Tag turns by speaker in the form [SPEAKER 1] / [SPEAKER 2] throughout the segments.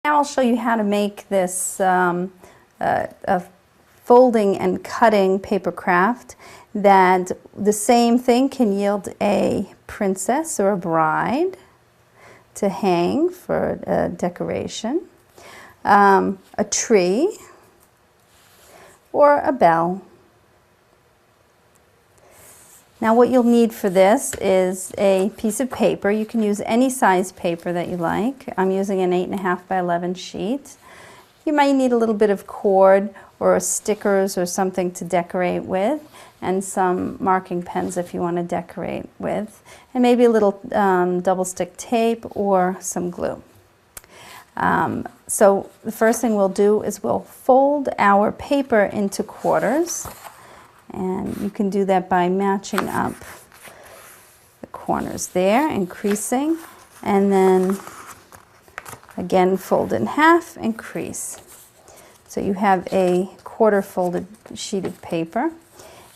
[SPEAKER 1] Now I'll show you how to make this a folding and cutting paper craft that the same thing can yield a princess or a bride to hang for decoration, a tree, or a bell. Now what you'll need for this is a piece of paper. You can use any size paper that you like. I'm using an 8.5 by 11 sheet. You might need a little bit of cord or stickers or something to decorate with, and some marking pens if you want to decorate with, and maybe a little double stick tape or some glue. So the first thing we'll do is we'll fold our paper into quarters. And you can do that by matching up the corners there and creasing, and then again fold in half and crease. So you have a quarter folded sheet of paper,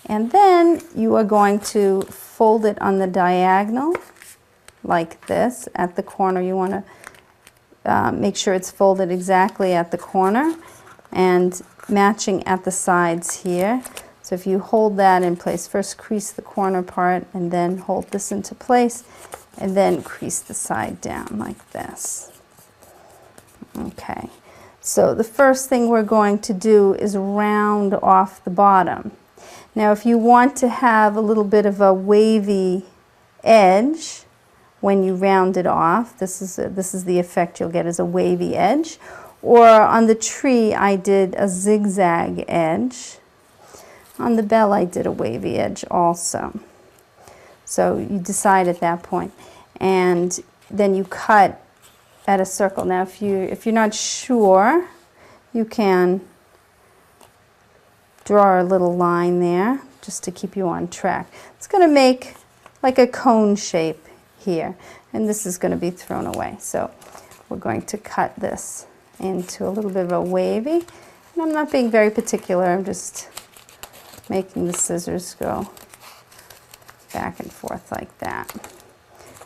[SPEAKER 1] and then you are going to fold it on the diagonal like this at the corner. You want to make sure it's folded exactly at the corner and matching at the sides here. So if you hold that in place, first crease the corner part and then hold this into place and then crease the side down like this. Okay, so the first thing we're going to do is round off the bottom. Now if you want to have a little bit of a wavy edge when you round it off, this is the effect you'll get, is a wavy edge. Or on the tree I did a zigzag edge. On the bell I did a wavy edge also. So you decide at that point, and then you cut at a circle. Now if you're not sure, you can draw a little line there just to keep you on track. It's going to make like a cone shape here, and this is going to be thrown away. So we're going to cut this into a little bit of a wavy, and I'm not being very particular, I'm just making the scissors go back and forth like that.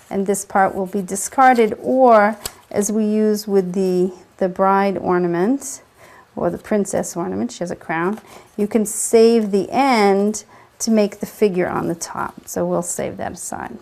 [SPEAKER 1] And this part will be discarded, or as we use with the bride ornament or the princess ornament, she has a crown, you can save the end to make the figure on the top. So we'll save that aside.